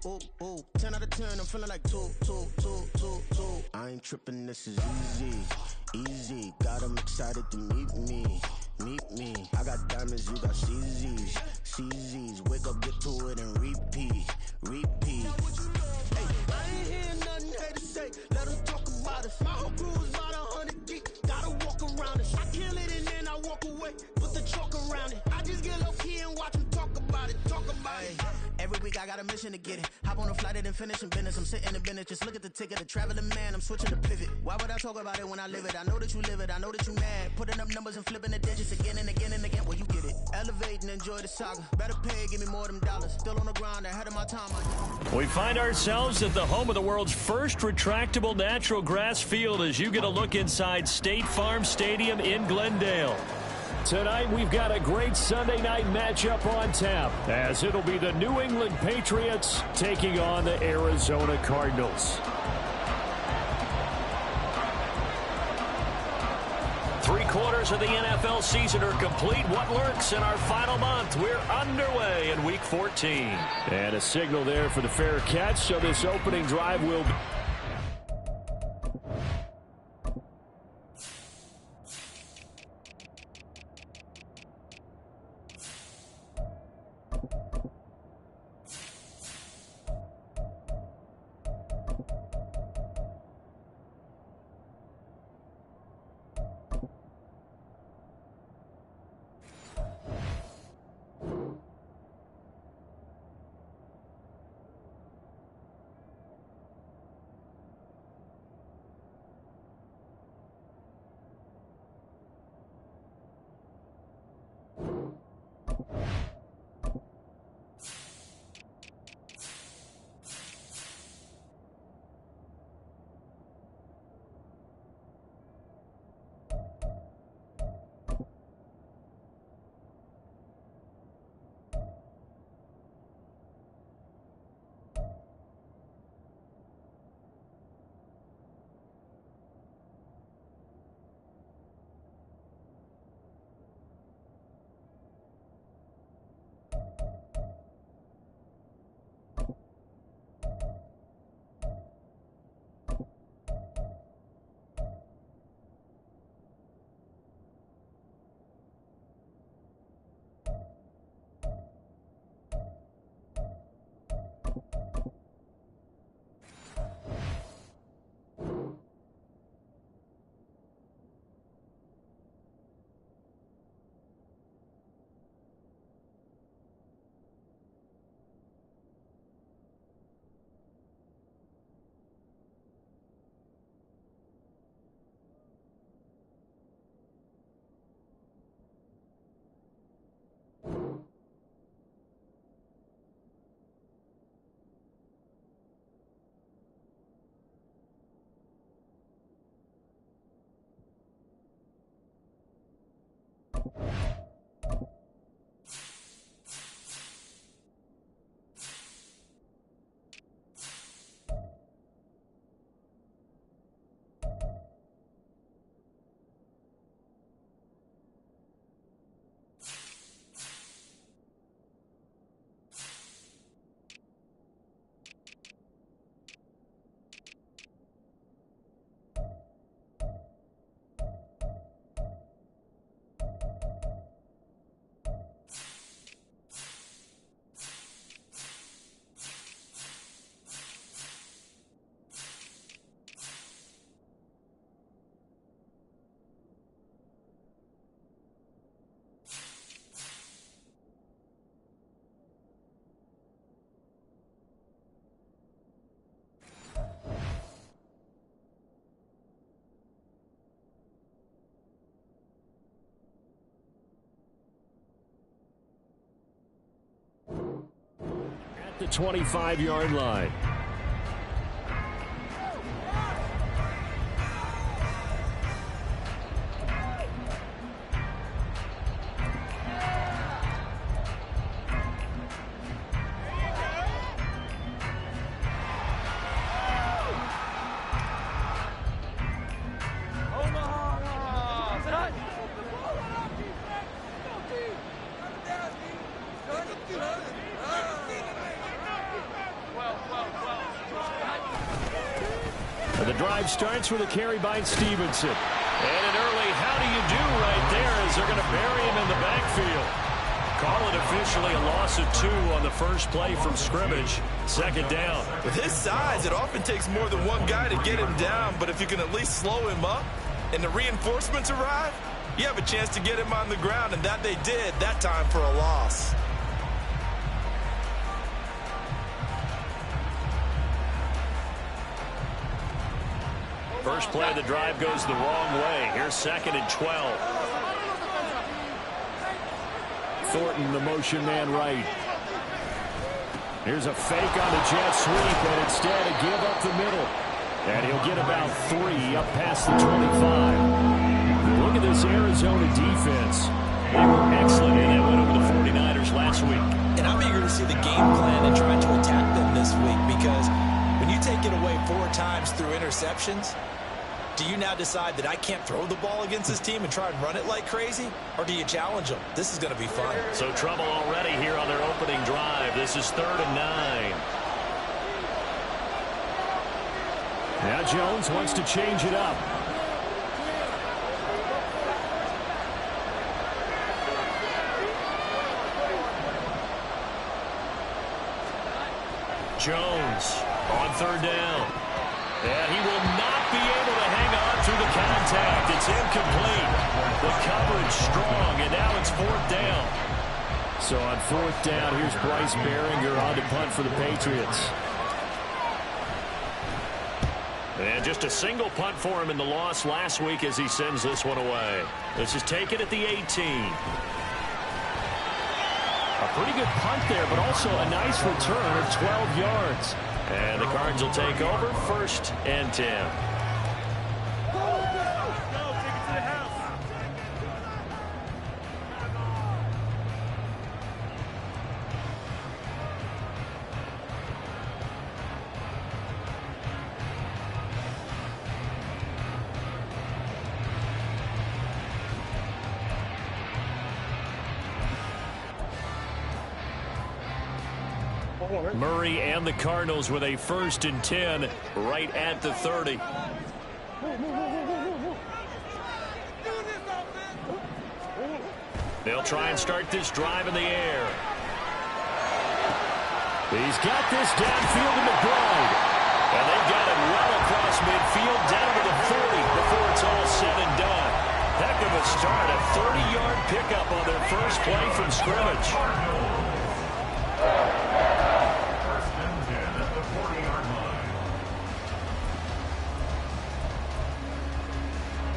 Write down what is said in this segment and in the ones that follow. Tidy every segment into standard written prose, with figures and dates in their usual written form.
ooh, ooh. 10 out of 10, I'm feeling like two. I ain't tripping, this is easy. Got 'em excited to meet me. I got diamonds, you got CZs. Wake up, get to it and repeat. Hey, I ain't hearing nothing haters say. Let them talk about us. My whole crew is about 100 deep. Gotta walk around it. I kill it and then I walk away. Put the chalk around it. I just get low key and watch them talk about it. Every week I got a mission to get it. Hop on a flight and then finish in business. I'm sitting in business, just look at the ticket. The traveling man, I'm switching to pivot. Why would I talk about it when I live it? I know that you live it, I know that you mad. Putting up numbers and flipping the digits again and again and again. Well, you get it. Elevate and enjoy the saga. Better pay, give me more of them dollars. Still on the grind, ahead of my time. We find ourselves at the home of the world's first retractable natural grass field as you get a look inside State Farm Stadium in Glendale. Tonight, we've got a great Sunday night matchup on tap, as it'll be the New England Patriots taking on the Arizona Cardinals. 3/4 of the NFL season are complete. What lurks in our final month? We're underway in Week 14. And a signal there for the fair catch, so this opening drive will be... the 25-yard line. drive starts with a carry by Stevenson. And an early how do you do right there as they're going to bury him in the backfield. Call it officially a loss of 2 on the first play from scrimmage. Second down. With his size, it often takes more than one guy to get him down, but if you can at least slow him up and the reinforcements arrive, you have a chance to get him on the ground, and that they did that time for a loss. First play of the drive goes the wrong way. Here's 2nd and 12. Thornton, the motion man right. Here's a fake on the jet sweep, and instead a give up the middle. And he'll get about 3 up past the 25. Look at this Arizona defense. They were excellent in that win over the 49ers last week. And I'm eager to see the game plan and try to attack them this week, because when you take it away 4 times through interceptions, do you now decide that I can't throw the ball against this team and try and run it like crazy? Or do you challenge them? This is going to be fun. So trouble already here on their opening drive. This is 3rd and 9. Now Jones wants to change it up. Jones on 3rd down. And he will not be able to hang on through the contact. It's incomplete. The coverage strong, and now it's 4th down. So on 4th down, here's Bryce Baringer on to punt for the Patriots. And just a single punt for him in the loss last week as he sends this one away. This is taken at the 18. A pretty good punt there, but also a nice return of 12 yards. And the Cards will take over 1st and 10. Murray and the Cardinals with a 1st and 10 right at the 30. They'll try and start this drive in the air. He's got this downfield to McBride. And they've got him well across midfield down to the 40 before it's all said and done. Heck of a start, a 30-yard pickup on their first play from scrimmage.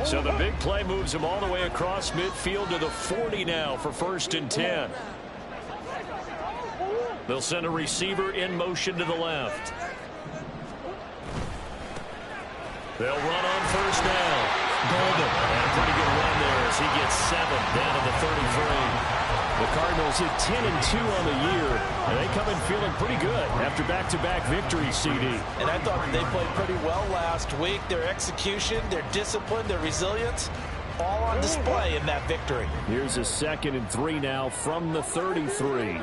So the big play moves him all the way across midfield to the 40 now for 1st and 10. They'll send a receiver in motion to the left. They'll run on 1st down. Golden. And a pretty good run there as he gets 7 down to the 33. The Cardinals hit 10-2 on the year, and they come in feeling pretty good after back-to-back victories, CD. And I thought that they played pretty well last week. Their execution, their discipline, their resilience, all on display in that victory. Here's a 2nd and 3 now from the 33.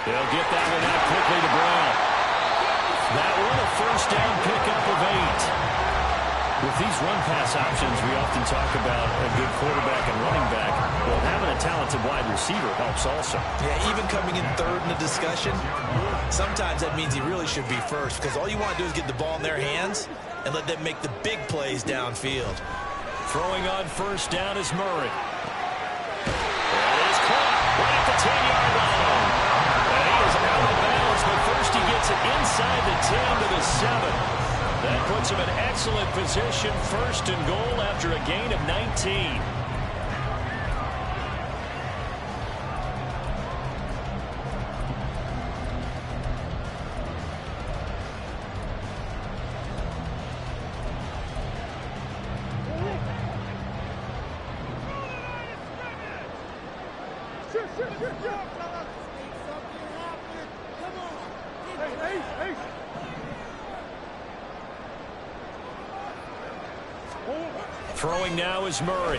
They'll get that one out quickly to Brown. That one a 1st down pickup of 8. With these run-pass options, we often talk about a good quarterback and running back. Well, having a talented wide receiver helps also. Yeah, even coming in 3rd in the discussion, sometimes that means he really should be 1st, because all you want to do is get the ball in their hands and let them make the big plays downfield. Throwing on 1st down is Murray. That is caught right at the 10-yard line. And he is out of bounds, but first he gets it inside the 10 to the 7. That puts him in excellent position, 1st and goal after a gain of 19. Throwing now is Murray.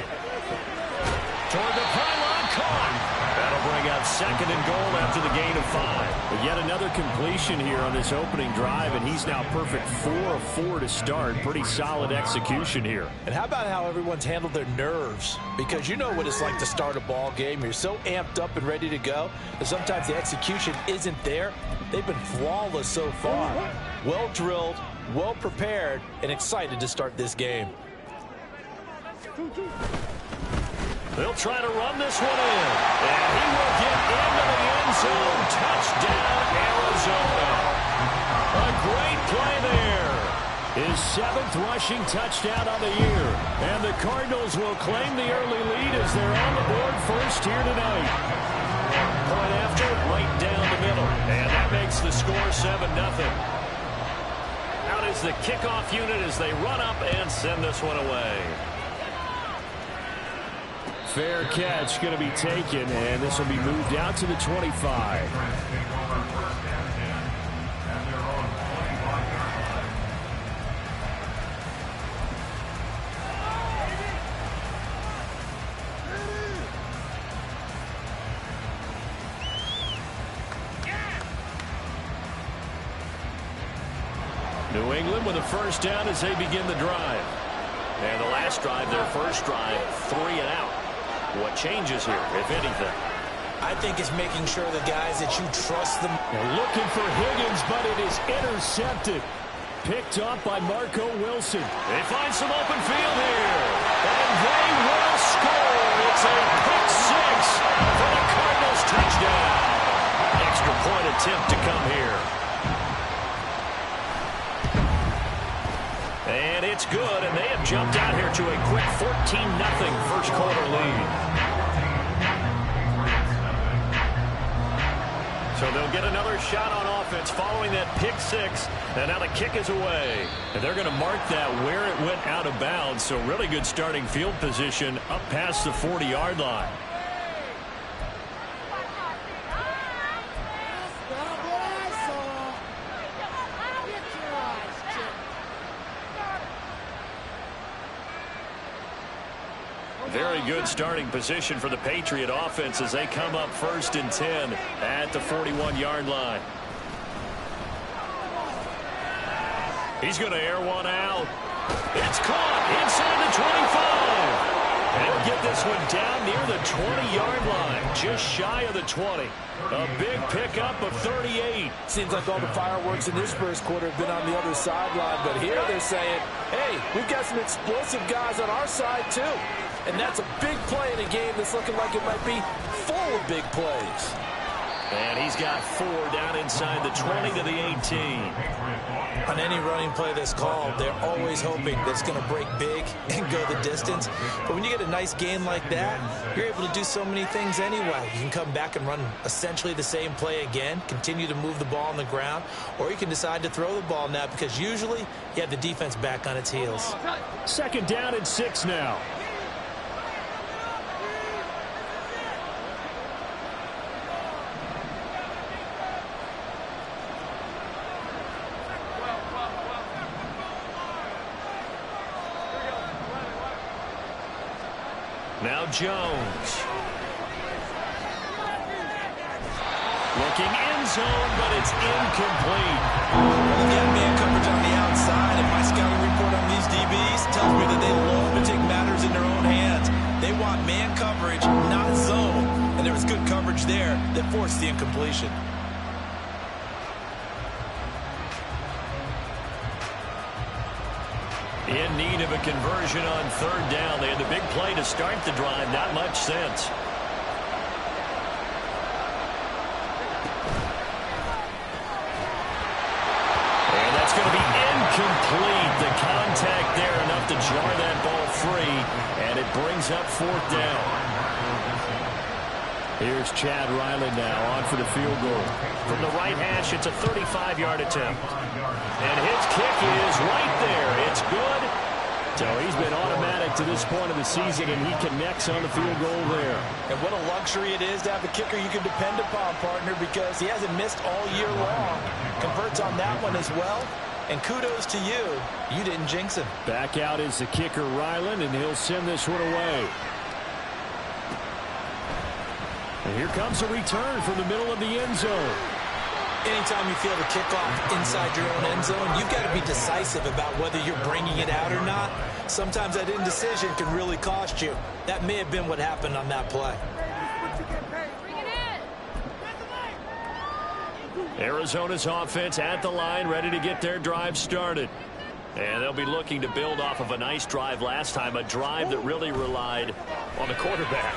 Toward the pylon, caught. That'll they'll bring up 2nd and goal after the gain of 5. But yet another completion here on this opening drive, and he's now perfect 4 of 4 to start. Pretty solid execution here. And how about how everyone's handled their nerves? Because you know what it's like to start a ball game. You're so amped up and ready to go, and sometimes the execution isn't there. They've been flawless so far. Well drilled, well prepared, and excited to start this game. They'll try to run this one in. And he will get into the end zone. Touchdown, Arizona. A great play there. His 7th rushing touchdown on the year. And the Cardinals will claim the early lead as they're on the board first here tonight. Point after, right down the middle. And that makes the score 7-0. Out is the kickoff unit as they run up and send this one away. Fair catch going to be taken, and this will be moved out to the 25. New England with a first down as they begin the drive. And the last drive, their first drive, 3 and out. What changes here, if anything? I think it's making sure the guys that you trust them. They're looking for Higgins, but it is intercepted. Picked up by Marco Wilson. They find some open field here. And they will score. It's a pick 6 for the Cardinals touchdown. Extra point attempt to come here. And it's good, and they have jumped out here to a quick 14-0 first quarter lead. So they'll get another shot on offense following that pick 6, and now the kick is away. And they're going to mark that where it went out of bounds, so really good starting field position up past the 40-yard line. Very good starting position for the Patriot offense as they come up 1st and 10 at the 41-yard line. He's going to air one out. It's caught inside the 25. And get this one down near the 20-yard line, just shy of the 20. A big pickup of 38. Seems like all the fireworks in this first quarter have been on the other sideline, but here they're saying, hey, we've got some explosive guys on our side too. And that's a big play in a game that's looking like it might be full of big plays. And he's got 4 down inside the 20 to the 18. On any running play that's called, they're always hoping that it's going to break big and go the distance. But when you get a nice game like that, you're able to do so many things anyway. You can come back and run essentially the same play again, continue to move the ball on the ground, or you can decide to throw the ball now because usually you have the defense back on its heels. 2nd down and 6 now. Now Jones. Looking end zone, but it's incomplete. They've got man coverage on the outside, and my scouting report on these DBs tells me that they love to take matters in their own hands. They want man coverage, not zone. And there was good coverage there that forced the incompletion. In need of a conversion on 3rd down. They had the big play to start the drive. Not much sense. And that's going to be incomplete. The contact there enough to jar that ball free. And it brings up 4th down. Here's Chad Ryland now on for the field goal. From the right hash, it's a 35-yard attempt. And his kick is right there. It's good. So he's been automatic to this point of the season, and he connects on the field goal there. And what a luxury it is to have a kicker you can depend upon, partner, because he hasn't missed all year long. Converts on that one as well. And kudos to you. You didn't jinx him. Back out is the kicker, Ryland, and he'll send this one away. And here comes a return from the middle of the end zone. Anytime you feel the kickoff inside your own end zone, you've got to be decisive about whether you're bringing it out or not. Sometimes that indecision can really cost you. That may have been what happened on that play. Arizona's offense at the line, ready to get their drive started. And they'll be looking to build off of a nice drive last time, a drive that really relied on the quarterback.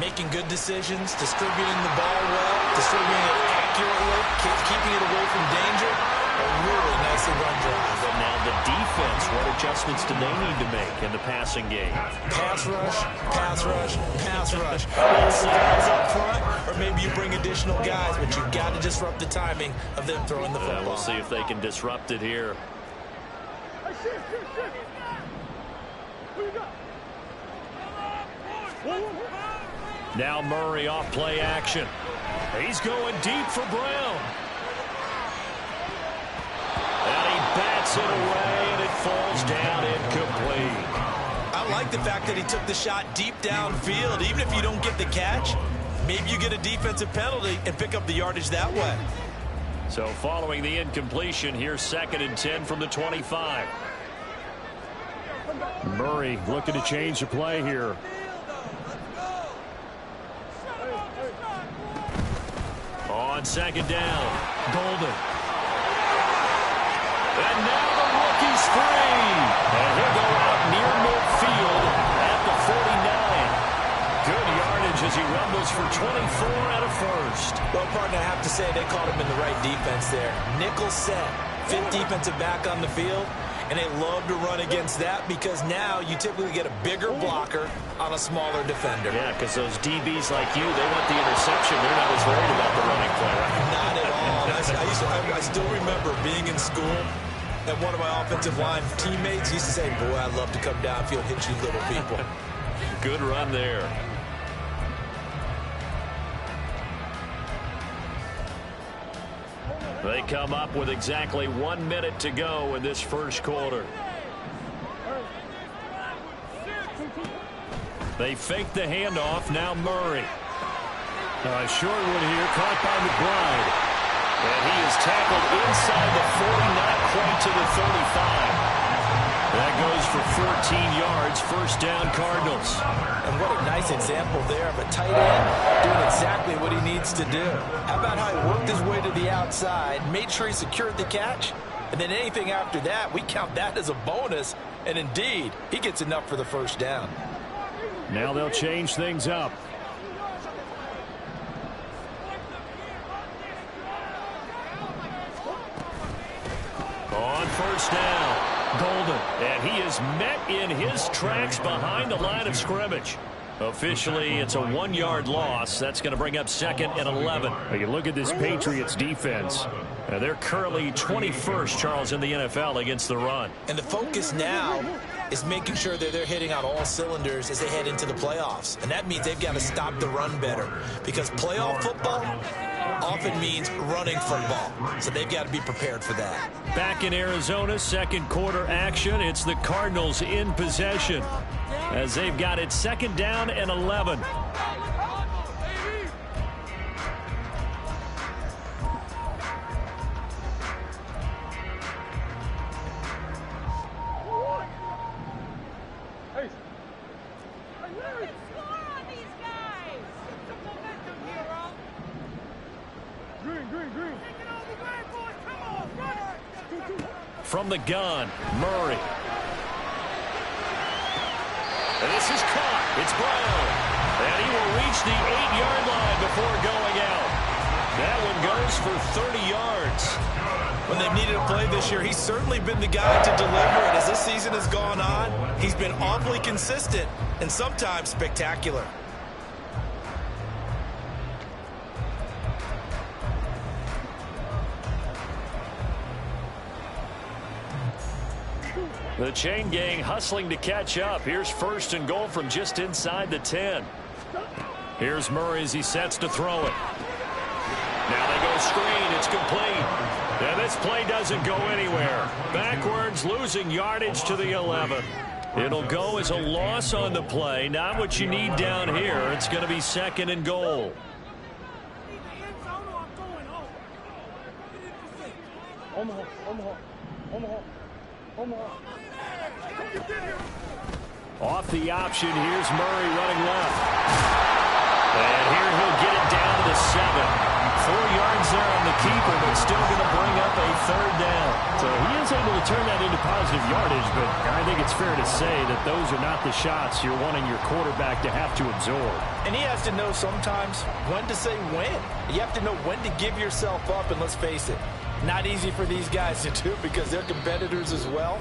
Making good decisions, distributing the ball well, distributing it accurately, keeping it away from danger. A really nicely run drive. But now the defense, what adjustments do they need to make in the passing game? Pass rush, pass rush, pass rush. Multiple guys up front, or maybe you bring additional guys, but you've got to disrupt the timing of them throwing the football. We'll see if they can disrupt it here. Now Murray off play action. He's going deep for Brown. And he bats it away, and it falls down incomplete. I like the fact that he took the shot deep downfield. Even if you don't get the catch, maybe you get a defensive penalty and pick up the yardage that way. So following the incompletion, here's 2nd and 10 from the 25. Murray looking to change the play here. On 2nd down, Golden. And now the rookie's free. And he'll go out near midfield at the 49. Good yardage as he rumbles for 24 and a first. Well, partner, I have to say they caught him in the right defense there. Nickel set, 5th defensive back on the field. And they love to run against that because now you typically get a bigger blocker on a smaller defender. Yeah, because those DBs like you, they want the interception. They're not as worried about the running play, right? Not at all. I still remember being in school, and one of my offensive line teammates used to say, boy, I'd love to come downfield and hit you little people. Good run there. They come up with exactly 1 minute to go in this first quarter. They fake the handoff. Now Murray. Short one here, caught by McBride. And he is tackled inside the 40, not quite to the 35. That goes for 14 yards, 1st down Cardinals. And what a nice example there of a tight end doing exactly what he needs to do. How about how he worked his way to the outside, made sure he secured the catch, and then anything after that, we count that as a bonus. And indeed, he gets enough for the 1st down. Now they'll change things up. On 1st down. Golden, and he is met in his tracks behind the line of scrimmage. Officially, it's a 1-yard loss. That's going to bring up 2nd and 11. You look at this Patriots defense. They're currently 21st, Charles, in the NFL against the run. And the focus now is making sure that they're hitting on all cylinders as they head into the playoffs. And that means they've got to stop the run better, because playoff football often means running football. So they've got to be prepared for that. Back in Arizona, 2nd quarter action. It's the Cardinals in possession as they've got it 2nd down and 11. From the gun, Murray. And this is caught. It's Brown. And he will reach the 8-yard line before going out. That one goes for 30 yards. When they've needed a play this year, he's certainly been the guy to deliver it. As this season has gone on, he's been awfully consistent and sometimes spectacular. The chain gang hustling to catch up. Here's 1st and goal from just inside the 10. Here's Murray as he sets to throw it. Now they go screen. It's complete. And this play doesn't go anywhere. Backwards, losing yardage to the 11. It'll go as a loss on the play. Not what you need down here. It's going to be 2nd and goal. Off the option, here's Murray running left. And here he'll get it down to the 7. 4 yards there on the keeper, but still going to bring up a 3rd down. So he is able to turn that into positive yardage, but I think it's fair to say that those are not the shots you're wanting your quarterback to have to absorb. And he has to know sometimes when to say when. You have to know when to give yourself up, and let's face it, not easy for these guys to do because they're competitors as well.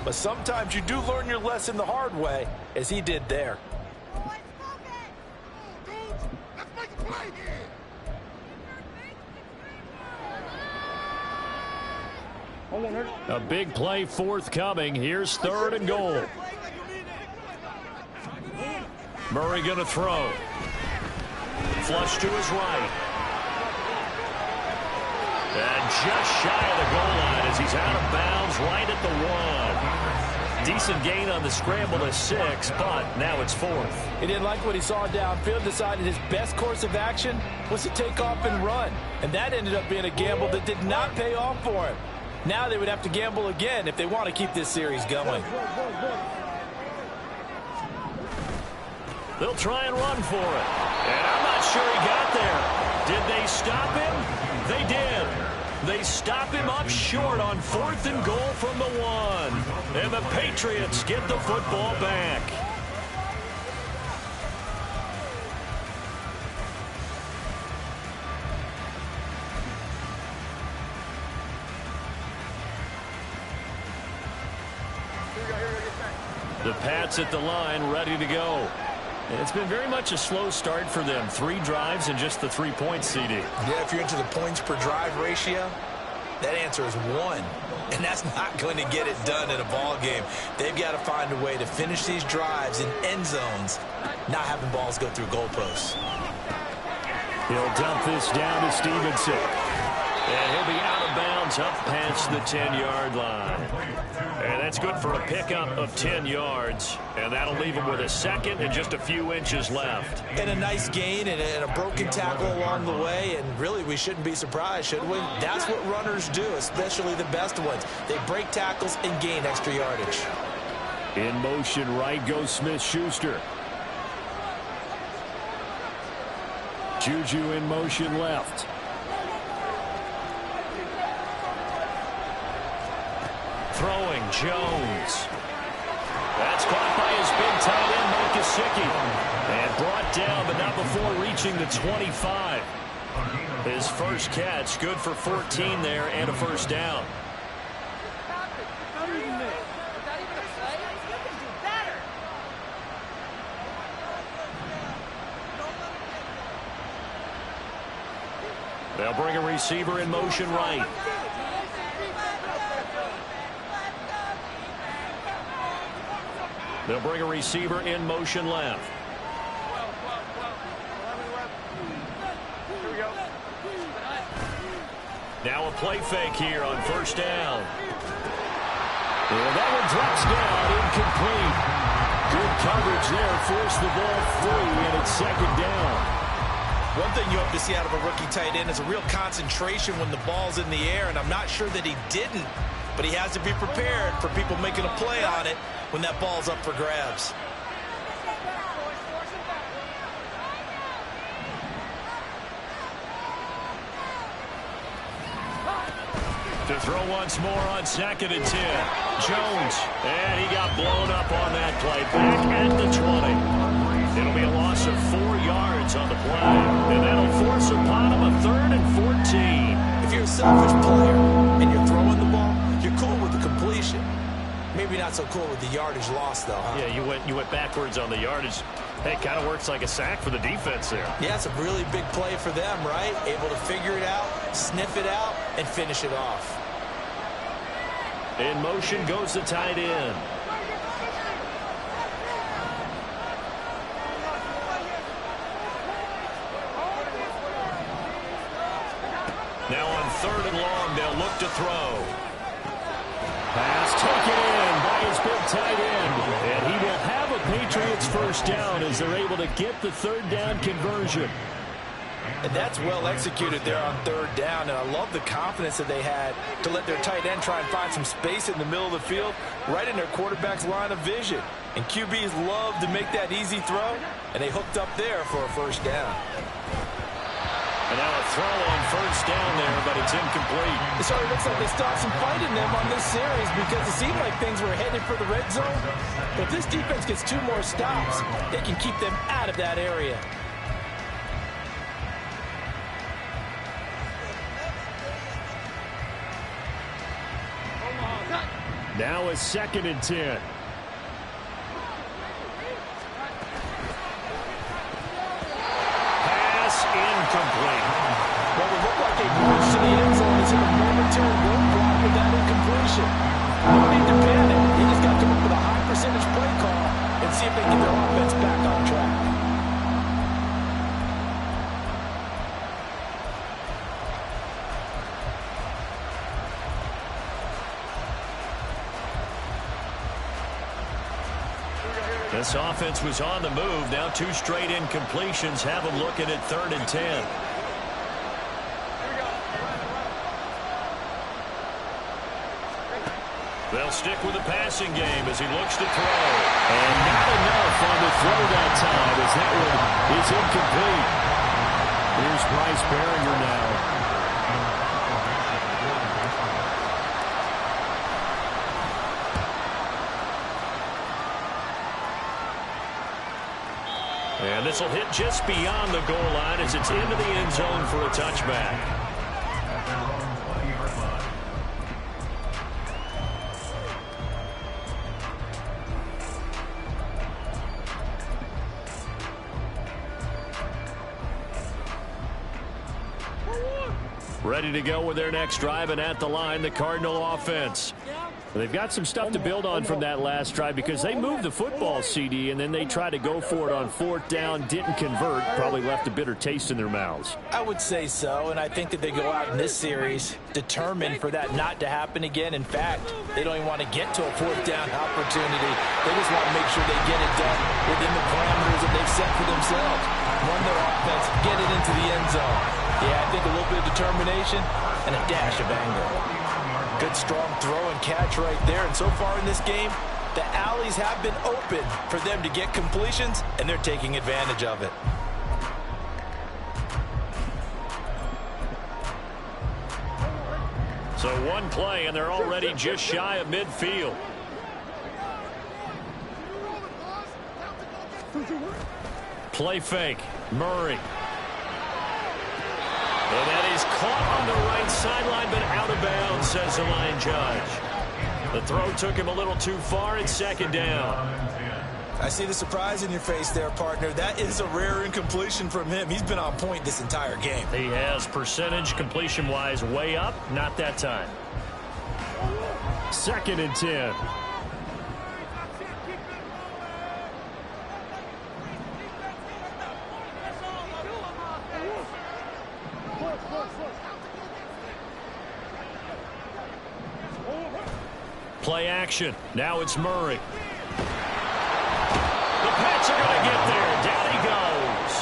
But sometimes you do learn your lesson the hard way, as he did there. A big play forthcoming. Here's 3rd and goal. Murray going to throw. Flush to his right. And just shy of the goal line as he's out of bounds right at the 1. Decent gain on the scramble to 6, but now it's 4th. He didn't like what he saw downfield, decided his best course of action was to take off and run. And that ended up being a gamble that did not pay off for him. Now they would have to gamble again if they want to keep this series going. They'll try and run for it. And I'm not sure he got there. Did they stop him? They did. They stop him up short on 4th and goal from the 1. And the Patriots get the football back. The Pats at the line, ready to go. And it's been very much a slow start for them. 3 drives and just the 3 points, CD. Yeah, if you're into the points per drive ratio, that answer is 1. And that's not going to get it done in a ball game. They've got to find a way to finish these drives in end zones, not having balls go through goalposts. He'll dump this down to Stevenson. And he'll be out of bounds up past the 10-yard line. And that's good for a pickup of 10 yards. And that'll leave him with a 2nd and just a few inches left. And a nice gain and a broken tackle along the way. And really, we shouldn't be surprised, should we? That's what runners do, especially the best ones. They break tackles and gain extra yardage. In motion right goes Smith-Schuster. Juju in motion left. Throwing Jones. That's caught by his big tight end, Mike Gesicki. And brought down, but not before reaching the 25. His first catch, good for 14 there and a 1st down. They'll bring a receiver in motion right. They'll bring a receiver in motion left. Now a play fake here on 1st down. And that one drops down, incomplete. Good coverage there, forced the ball free, and it's 2nd down. One thing you hope to see out of a rookie tight end is a real concentration when the ball's in the air, and I'm not sure that he didn't, but he has to be prepared for people making a play on it when that ball's up for grabs. To throw once more on 2nd and 10. Jones, and he got blown up on that play. Back at the 20. It'll be a loss of 4 yards on the play, and that'll force upon him a 3rd and 14. If you're a selfish player and you're throwing the ball, you're cool with the completion. Maybe not so cool with the yardage loss, though, huh? Yeah, you went backwards on the yardage. Hey, kind of works like a sack for the defense there. Yeah, it's a really big play for them, right? Able to figure it out, sniff it out, and finish it off. In motion goes the tight end. Now on 3rd and long, they'll look to throw. Pass taken in by his big tight end. And first down as they're able to get the third down conversion. And that's well executed there on third down, and I love the confidence that they had to let their tight end try and find some space in the middle of the field, right in their quarterback's line of vision. And QBs love to make that easy throw, and they hooked up there for a first down. And now a throw on first down there, but it's incomplete. It sort of looks like they stopped some fight in them on this series because it seemed like things were headed for the red zone. But if this defense gets 2 more stops, they can keep them out of that area. Now a 2nd and 10. Pass incomplete. Well, it looked like they marched to the end zone. It's in a momentary roadblock with that incompletion. No need to panic. They just got to come up with a high percentage play call and see if they can get their offense back on track. This offense was on the move. Now 2 straight incompletions have them looking at 3rd and 10. They'll stick with the passing game as he looks to throw. And not enough on the throw that time as that one is incomplete. Here's Bryce Baringer now. And this will hit just beyond the goal line as it's into the end zone for a touchback. Ready to go with their next drive, and at the line, the Cardinal offense. They've got some stuff to build on from that last drive because they moved the football, CD, and then they tried to go for it on 4th down, didn't convert, probably left a bitter taste in their mouths. I would say so, and I think that they go out in this series determined for that not to happen again. In fact, they don't even want to get to a 4th down opportunity. They just want to make sure they get it done within the parameters that they've set for themselves. Run their offense, get it into the end zone. Yeah, I think a little bit of determination and a dash of anger. Good strong throw and catch right there. And so far in this game, the alleys have been open for them to get completions, and they're taking advantage of it. So 1 play, and they're already just shy of midfield. Play fake. Murray. And that is caught on the right sideline, but out of bounds, says the line judge. The throw took him a little too far. It's 2nd down. I see the surprise in your face there, partner. That is a rare incompletion from him. He's been on point this entire game. He has percentage completion-wise way up. Not that time. 2nd and 10. Play action. Now it's Murray. The Pats are going to get there. Down he goes.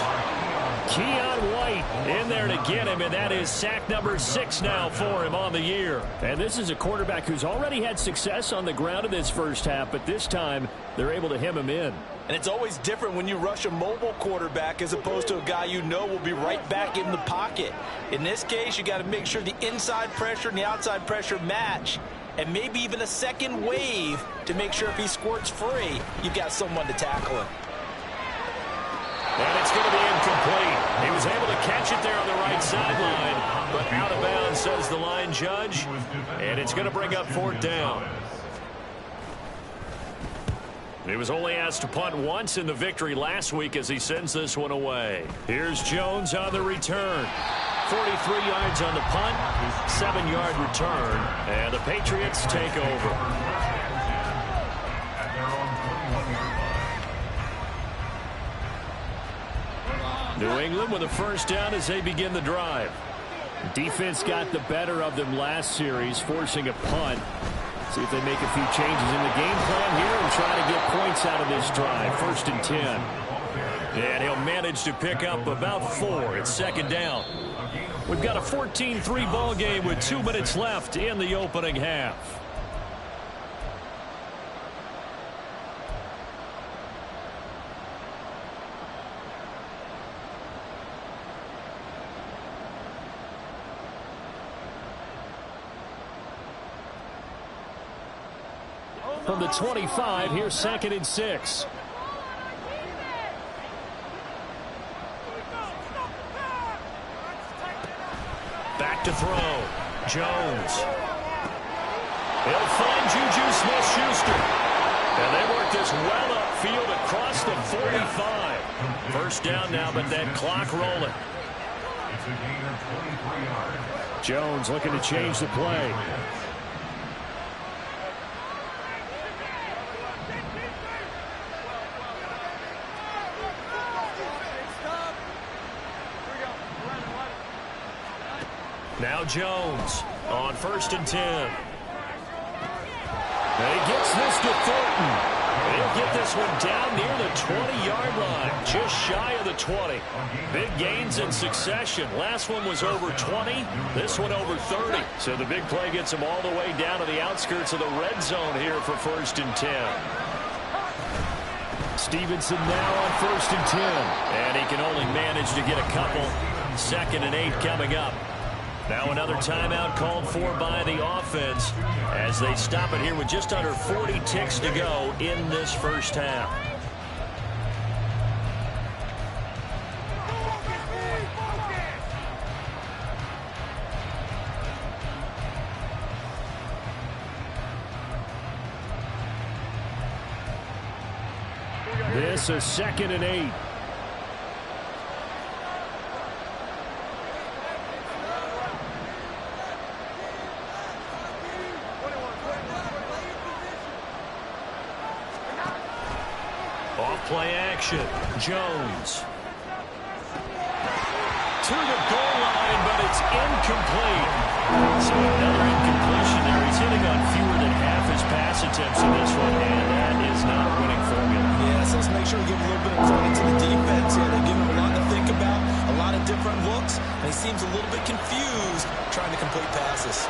Keon White in there to get him, and that is sack number 6 now for him on the year. And this is a quarterback who's already had success on the ground in this first half, but this time they're able to hem him in. And it's always different when you rush a mobile quarterback as opposed to a guy you know will be right back in the pocket. In this case, you got to make sure the inside pressure and the outside pressure match. And maybe even a second wave to make sure if he squirts free, you've got someone to tackle him. And it's going to be incomplete. He was able to catch it there on the right sideline, but out of bounds, says the line judge. And it's going to bring up 4th down. He was only asked to punt once in the victory last week as he sends this one away. Here's Jones on the return. 43 yards on the punt, 7-yard return, and the Patriots take over. New England with a first down as they begin the drive. Defense got the better of them last series, forcing a punt. See if they make a few changes in the game plan here and try to get points out of this drive. 1st and 10. And he'll manage to pick up about 4. It's 2nd down. We've got a 14-3 ball game with 2 minutes left in the opening half. From the 25, here's 2nd and 6. Back to throw. Jones. He'll find Juju Smith-Schuster. And they work this well upfield across the 45. 1st down now, but that clock rolling. Jones looking to change the play. Now Jones on 1st and 10. And he gets this to Thornton. And he'll get this one down near the 20-yard line, just shy of the 20. Big gains in succession. Last one was over 20. This one over 30. So the big play gets him all the way down to the outskirts of the red zone here for 1st and 10. Stevenson now on 1st and 10. And he can only manage to get a couple. 2nd and 8 coming up. Now another timeout called for by the offense as they stop it here with just under 40 ticks to go in this 1st half. This is 2nd and 8. Play action. Jones. To the goal line, but it's incomplete. So another incompletion there. He's hitting on fewer than half his pass attempts in this one, and that is not a winning formula. Yeah, so let's make sure we give a little bit of credit to the defense here. They give him a lot to think about, a lot of different looks, and he seems a little bit confused trying to complete passes.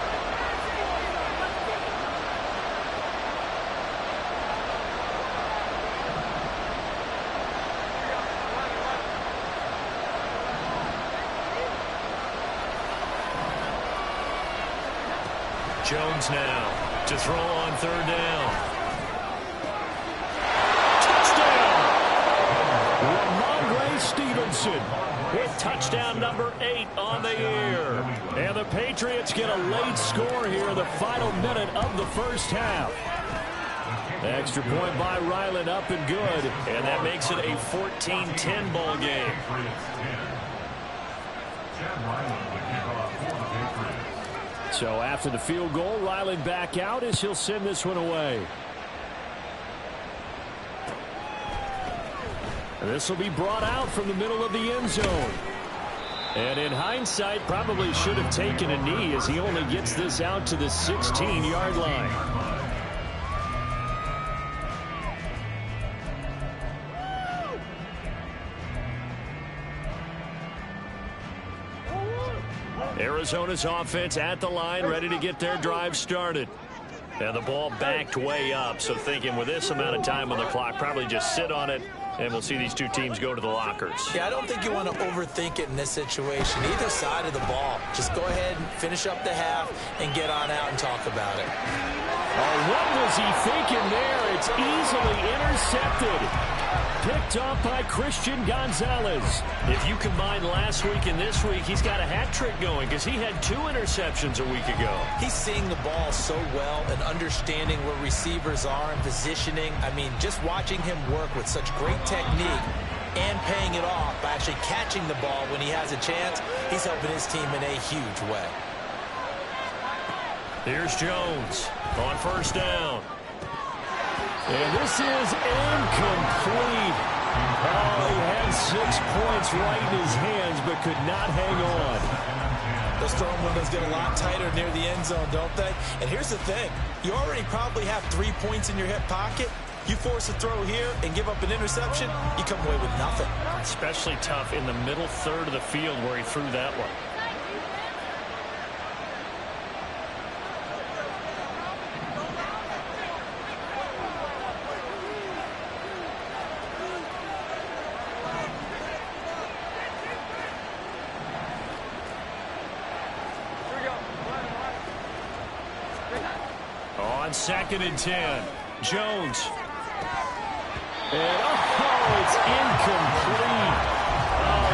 Jones now to throw on 3rd down. Touchdown! Ramondre Stevenson with touchdown number 8 on the year. And the Patriots get a late score here in the final minute of the 1st half. Extra point by Ryland up and good. And that makes it a 14-10 ball game. So after the field goal, Ryland back out as he'll send this one away. And this will be brought out from the middle of the end zone. And in hindsight, probably should have taken a knee as he only gets this out to the 16-yard line. Arizona's offense at the line, ready to get their drive started. And the ball backed way up, so thinking with this amount of time on the clock, probably just sit on it, and we'll see these two teams go to the lockers. Yeah, I don't think you want to overthink it in this situation. Either side of the ball. Just go ahead and finish up the half and get on out and talk about it. Oh, what was he thinking there? It's easily intercepted. Picked off by Christian Gonzalez. If you combine last week and this week, he's got a hat trick going because he had 2 interceptions a week ago. He's seeing the ball so well and understanding where receivers are and positioning. I mean, just watching him work with such great technique and paying it off by actually catching the ball when he has a chance, he's helping his team in a huge way. Here's Jones on 1st down. And this is incomplete. Oh, he had 6 points right in his hands, but could not hang on. Those throwing windows get a lot tighter near the end zone, don't they? And here's the thing. You already probably have 3 points in your hip pocket. You force a throw here and give up an interception, you come away with nothing. Especially tough in the middle third of the field where he threw that one. On 2nd and 10, Jones. And, it's incomplete.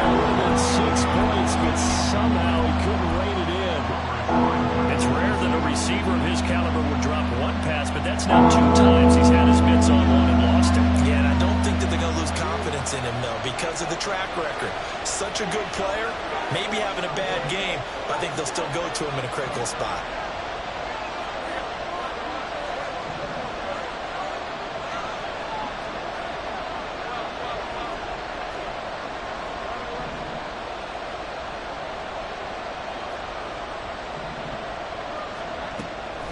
More than 6 points, but somehow he couldn't rein it in. It's rare that a receiver of his caliber would drop one pass, but that's now 2 times he's had his mitts on one and lost it. Yeah, and I don't think that they're going to lose confidence in him, though, because of the track record. Such a good player, maybe having a bad game, but I think they'll still go to him in a critical spot.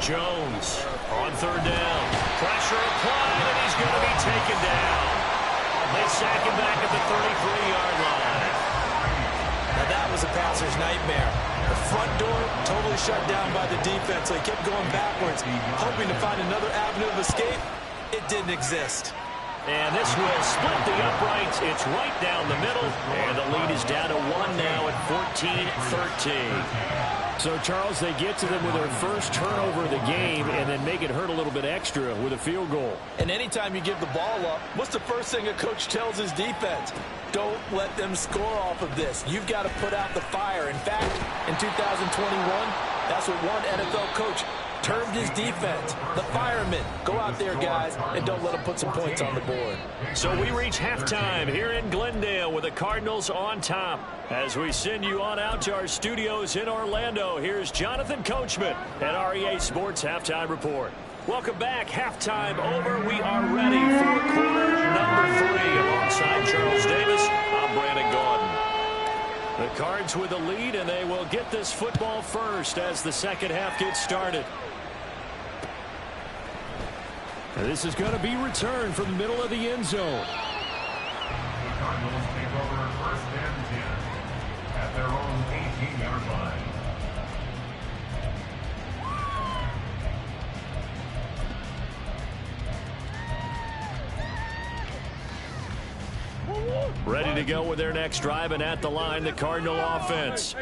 Jones on 3rd down. Pressure applied, and he's going to be taken down. They sack him back at the 33-yard line. Now that was a passer's nightmare. The front door totally shut down by the defense, so he kept going backwards, hoping to find another avenue of escape. It didn't exist. And this will split the uprights. It's right down the middle, and the lead is down to 1 now at 14-13. So, Charles, they get to them with their first turnover of the game and then make it hurt a little bit extra with a field goal. And anytime you give the ball up, what's the first thing a coach tells his defense? Don't let them score off of this. You've got to put out the fire. In fact, in 2021, that's what one NFL coach termed his defense, the firemen. Go out there, guys, and don't let them put some points on the board. So we reach halftime here in Glendale with the Cardinals on top. As we send you on out to our studios in Orlando, here's Jonathan Coachman at REA Sports Halftime Report. Welcome back. Halftime over. We are ready for quarter number 3. Alongside Charles Davis, I'm Brandon Gaudin. The Cards with the lead, and they will get this football first as the second half gets started. This is going to be returned from the middle of the end zone. The Cardinals take over 1st and 10 at their own 18-yard line. Ready to go with their next drive, and at the line, the Cardinal offense.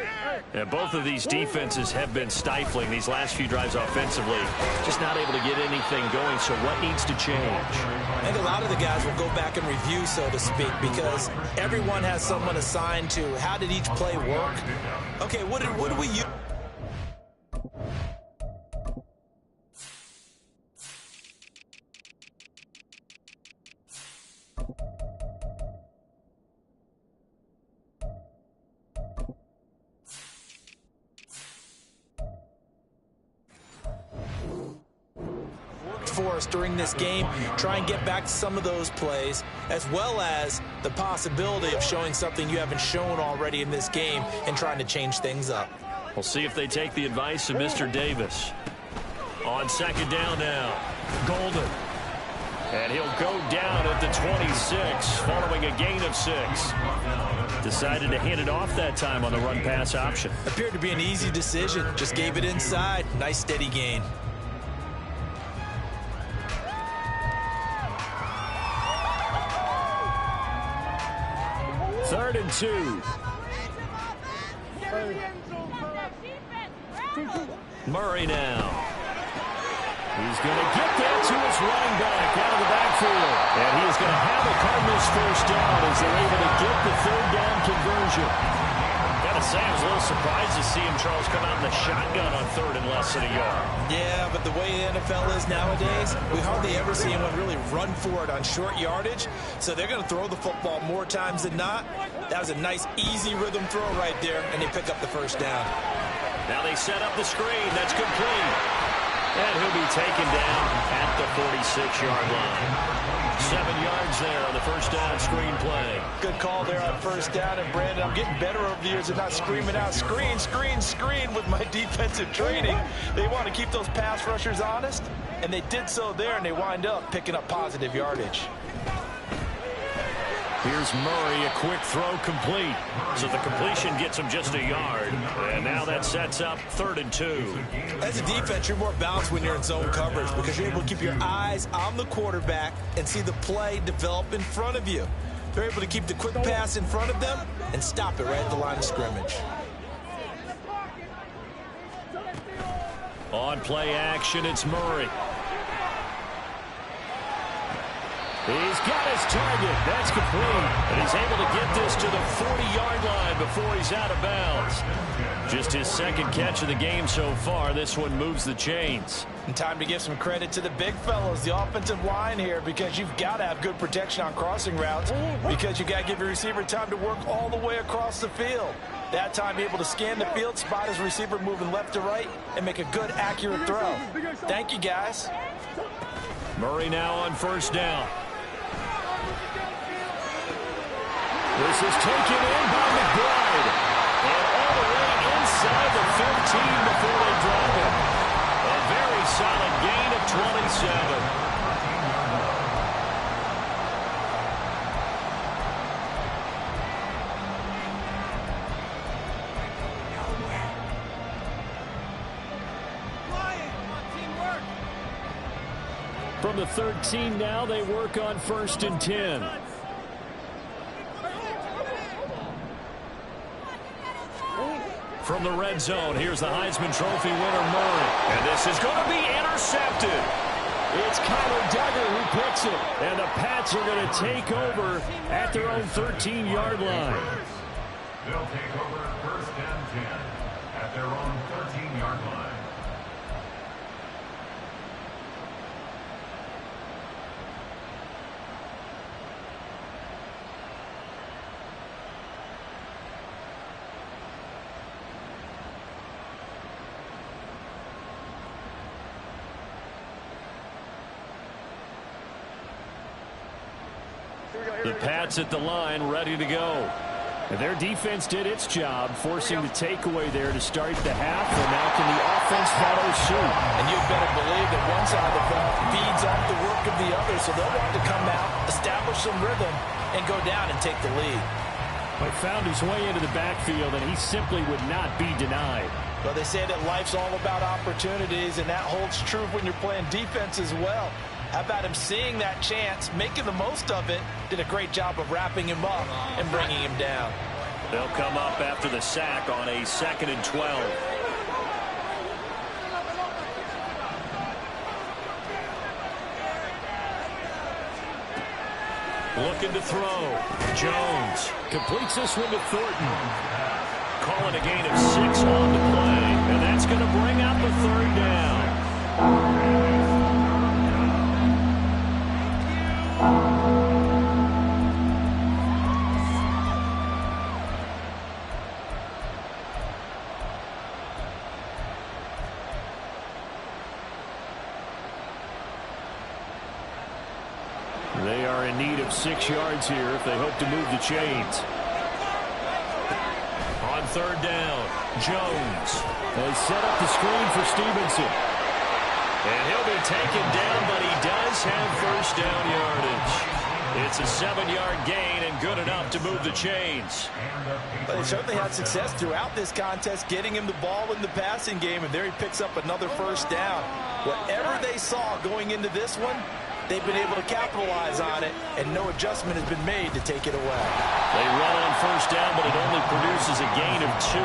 And both of these defenses have been stifling these last few drives offensively. Just not able to get anything going, so what needs to change? I think a lot of the guys will go back and review, so to speak, because everyone has someone assigned to how did each play work. Okay, what did we use? For us during this game, try and get back to some of those plays, as well as the possibility of showing something you haven't shown already in this game and trying to change things up. We'll see if they take the advice of Mr. Davis. On 2nd down now, Golden. And he'll go down at the 26 following a gain of 6. Decided to hand it off that time on the run-pass option. Appeared to be an easy decision. Just gave it inside. Nice steady gain. 3rd and 2. Murray now. He's going to get that to his running back out of the backfield. And he's going to have the Cardinals first down as they're able to get the 3rd down conversion. Gotta say, I was a little surprised to see him, Charles, come out in the shotgun on 3rd and less than a yard. Yeah, but the way the NFL is nowadays, we hardly ever see anyone really run for it on short yardage. So they're going to throw the football more times than not. That was a nice, easy rhythm throw right there, and they pick up the first down. Now they set up the screen. That's complete. And he'll be taken down at the 46-yard line. 7 yards there on the first down screen play. Good call there on first down. And, Brandon, I'm getting better over the years at not screaming out, screen, screen, screen with my defensive training. They want to keep those pass rushers honest, and they did so there, and they wind up picking up positive yardage. Here's Murray, a quick throw complete. So the completion gets him just a yard. And now that sets up 3rd and 2. As a defense, you're more balanced when you're in zone coverage because you're able to keep your eyes on the quarterback and see the play develop in front of you. They're able to keep the quick pass in front of them and stop it right at the line of scrimmage. On play action, it's Murray. He's got his target. That's complete. And he's able to get this to the 40-yard line before he's out of bounds. Just his second catch of the game so far. This one moves the chains. And time to give some credit to the big fellows, the offensive line here, because you've got to have good protection on crossing routes because you've got to give your receiver time to work all the way across the field. That time, be able to scan the field, spot his receiver moving left to right, and make a good, accurate throw. Thank you, guys. Murray now on first down. This is taken in by McBride. And all the way inside the 15 before they drop it. A very solid gain of 27. From the 13 now, they work on 1st and 10. From the red zone, here's the Heisman Trophy winner, Murray. And this is going to be intercepted. It's Kyler Duggar who picks it. And the Pats are going to take over at their own 13-yard line. They'll take over 1st and 10 at their own 13-yard line. The Pats at the line, ready to go. And their defense did its job, forcing the takeaway there to start the half, and now can the offense follow suit? And you better believe that one side of the ball feeds off the work of the other, so they'll want to come out, establish some rhythm, and go down and take the lead. He found his way into the backfield, and he simply would not be denied. Well, they say that life's all about opportunities, and that holds true when you're playing defense as well. How about him seeing that chance, making the most of it, did a great job of wrapping him up and bringing him down. They'll come up after the sack on a 2nd and 12. Looking to throw. Jones completes this one to Thornton. Calling a gain of 6 on the play, and that's going to bring out the 3rd down. They are in need of 6 yards here if they hope to move the chains. On 3rd down, Jones. They set up the screen for Stevenson. And he'll be taken down, but he does have 1st down yardage. It's a 7-yard gain and good enough to move the chains. But they certainly had success throughout this contest, getting him the ball in the passing game, and there he picks up another 1st down. Whatever they saw going into this one, they've been able to capitalize on it, and no adjustment has been made to take it away. They run on 1st down, but it only produces a gain of 2.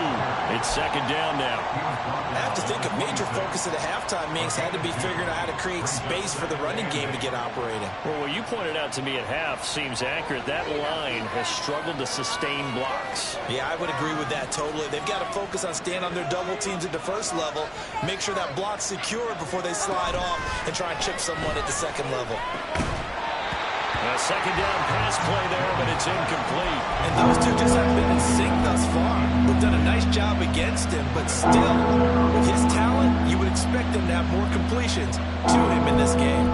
It's 2nd down now. I have to think a major focus of the halftime meetings had to be figuring out how to create space for the running game to get operating. Well, what you pointed out to me at half seems accurate. That line has struggled to sustain blocks. Yeah, I would agree with that totally. They've got to focus on staying on their double teams at the 1st level, make sure that block's secure before they slide off and try and chip someone at the 2nd level. A second down pass play there, but it's incomplete. And those two just haven't been in sync thus far. They've done a nice job against him, but still, with his talent, you would expect him to have more completions to him in this game.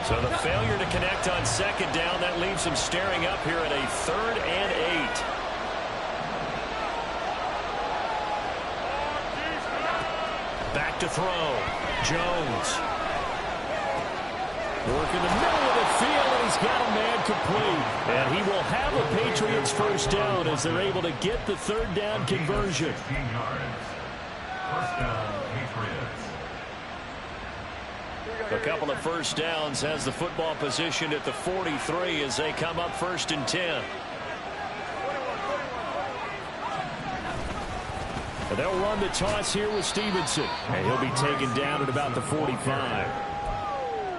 So the failure to connect on second down, that leaves him staring up here at a 3rd and 8. Back to throw. Jones. Work in the middle of the field, and he's got a man complete. And he will have a Patriots first down as they're able to get the 3rd down conversion. 16 yards. First down, Patriots. A couple of first downs has the football positioned at the 43 as they come up 1st and 10. And they'll run the toss here with Stevenson. And he'll be taken down at about the 45.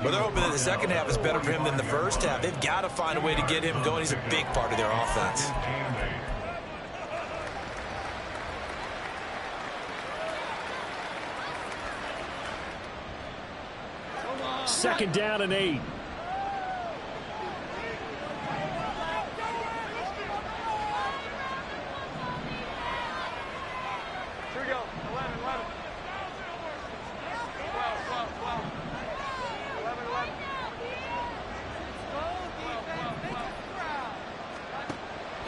But they're hoping that the second half is better for him than the first half. They've got to find a way to get him going. He's a big part of their offense. Second down and 8. Here we go. 11, 11. 11, 11.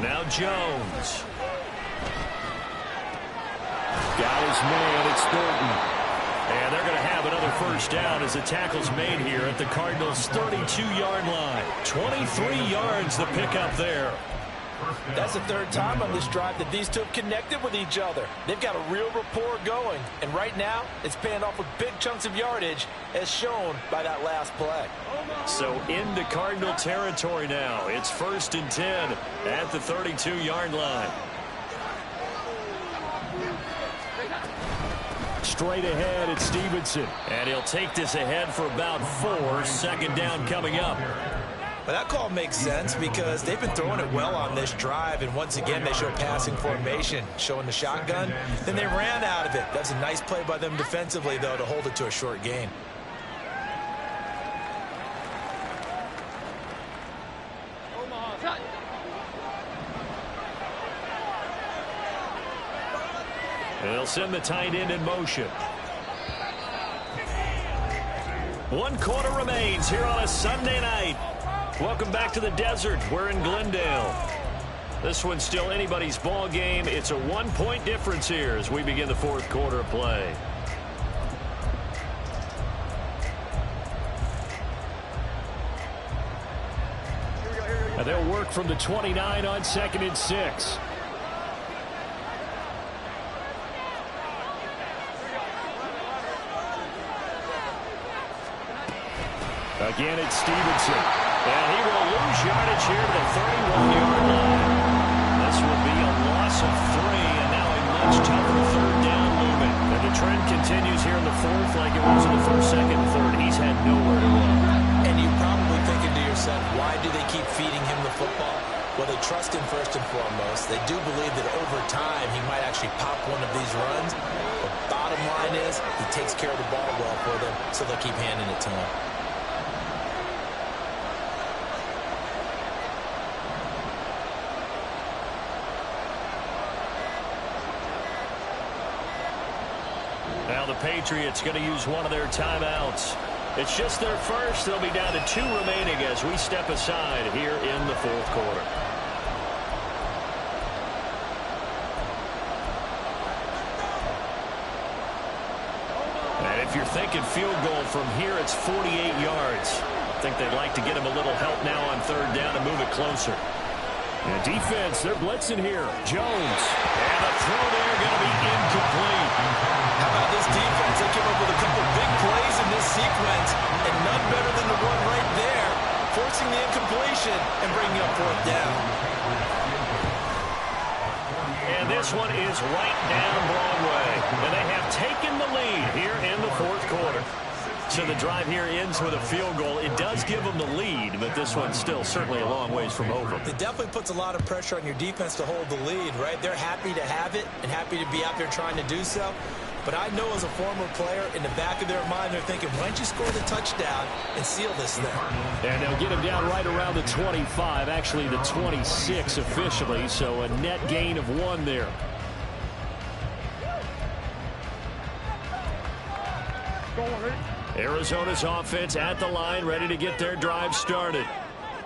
Now Jones. Got his man. It's Thornton. And they're going to have another first down as the tackle's made here at the Cardinals' 32-yard line. 23 yards the pickup there. That's the 3rd time on this drive that these two have connected with each other. They've got a real rapport going. And right now, it's paying off with big chunks of yardage, as shown by that last play. So into Cardinal territory now. It's 1st and 10 at the 32-yard line. Straight ahead, it's Stevenson. And he'll take this ahead for about 4. Second down coming up. But that call makes sense because they've been throwing it well on this drive. And once again, they show passing formation, showing the shotgun. Then they ran out of it. That's a nice play by them defensively, though, to hold it to a short gain. They'll send the tight end in motion. 1 quarter remains here on a Sunday night. Welcome back to the desert. We're in Glendale. This one's still anybody's ball game. It's a 1-point difference here as we begin the 4th quarter of play. And they'll work from the 29 on 2nd and 6. Again, it's Stevenson. And he will lose yardage here to the 31-yard line. This will be a loss of 3, and now a much tougher 3rd down looming. And the trend continues here in the 4th like it was in the 1st, 2nd, and 3rd. He's had nowhere to run. And you're probably thinking to yourself, why do they keep feeding him the football? Well, they trust him first and foremost. They do believe that over time he might actually pop one of these runs. But bottom line is he takes care of the ball well for them, so they'll keep handing it to him. Now the Patriots going to use one of their timeouts. It's just their first. They'll be down to 2 remaining as we step aside here in the 4th quarter. And if you're thinking field goal from here, it's 48 yards. I think they'd like to get him a little help now on 3rd down and move it closer. And defense, they're blitzing here. Jones. And a throw there going to be incomplete. How about this defense? They came up with a couple big plays in this sequence, and none better than the one right there, forcing the incompletion and bringing up 4th down. And this one is right down Broadway. And they have taken the lead here in the 4th quarter. So the drive here ends with a field goal. It does give them the lead, but this one's still certainly a long ways from over. It definitely puts a lot of pressure on your defense to hold the lead, right? They're happy to have it and happy to be out there trying to do so. But I know as a former player, in the back of their mind, they're thinking, why don't you score the touchdown and seal this thing? And they'll get him down right around the 25, actually the 26 officially, so a net gain of 1 there. Arizona's offense at the line, ready to get their drive started.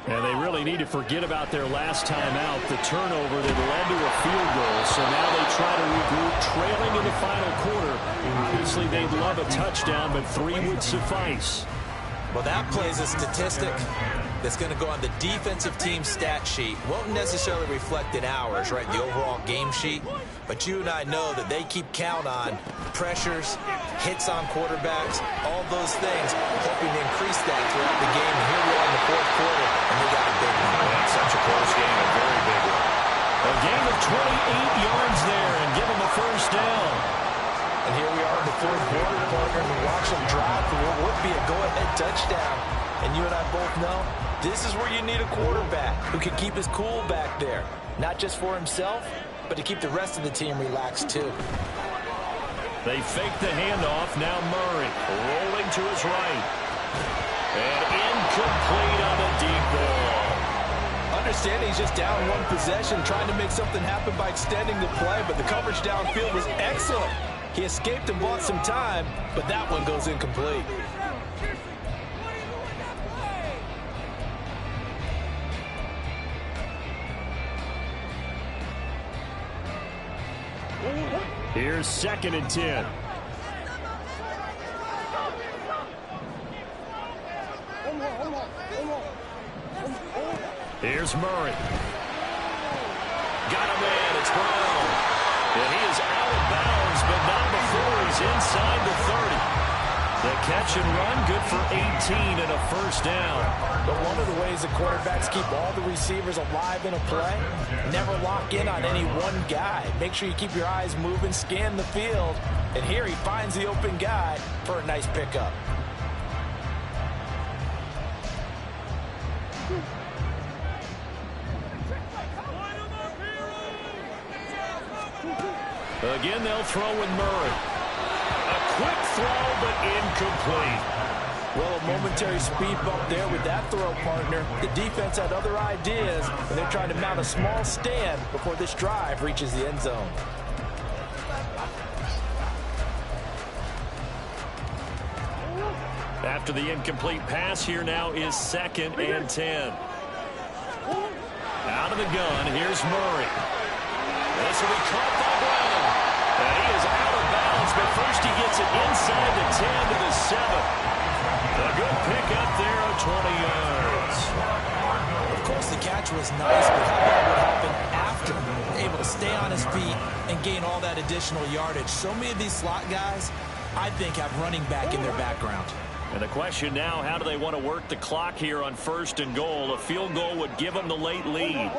And they really need to forget about their last time out, the turnover that led to a field goal. So now they try to regroup, trailing in the final quarter. Obviously, they'd love a touchdown, but 3 would suffice. Well, that plays a statistic that's going to go on the defensive team stat sheet. Won't necessarily reflect in ours, right, the overall game sheet. But you and I know that they keep count on pressures, hits on quarterbacks, all those things, hoping to increase that throughout the game. And here we are in the 4th quarter, and they got a big one. Yeah, such a close game, a very big one. A gain of 28 yards there, and give them a first down. And here we are in the 4th quarter, partner, and watch them drive for what would be a go-ahead touchdown. And you and I both know this is where you need a quarterback who can keep his cool back there, not just for himself, but to keep the rest of the team relaxed too. They fake the handoff. Now Murray rolling to his right. And incomplete on a deep ball. Understanding he's just down 1 possession, trying to make something happen by extending the play, but the coverage downfield was excellent. He escaped and bought some time, but that one goes incomplete. Here's 2nd and 10. Here's Murray. Got him in. It's Brown. And he is out of bounds, but not before he's inside the 30. The catch and run, good for 18 and a first down. But one of the ways the quarterbacks keep all the receivers alive in a play, never lock in on any one guy. Make sure you keep your eyes moving, scan the field. And here he finds the open guy for a nice pickup. Again, they'll throw with Murray. A quick throw, but incomplete. Well, a momentary speed bump there with that throw, partner. The defense had other ideas, and they're trying to mount a small stand before this drive reaches the end zone. After the incomplete pass, here now is 2nd and 10. Out of the gun, here's Murray. This will be caught by Brown. And he is out of bounds, but first he gets it inside the 10 to the 7. A good pick up there of 20 yards. Of course, the catch was nice, but how about what happened after? Able to stay on his feet and gain all that additional yardage. So many of these slot guys, I think, have running back in their background. And the question now, how do they want to work the clock here on 1st and goal? A field goal would give them the late lead.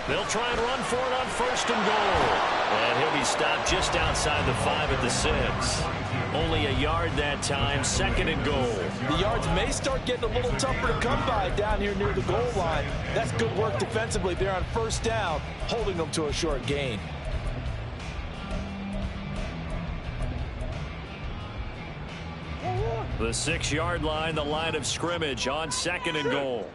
They'll try and run for it on 1st and goal. And he'll be stopped just outside the 5 at the 6. Only a yard that time, 2nd and goal. The yards may start getting a little tougher to come by down here near the goal line. That's good work defensively there on 1st down, holding them to a short gain. The 6-yard line, the line of scrimmage on 2nd and goal.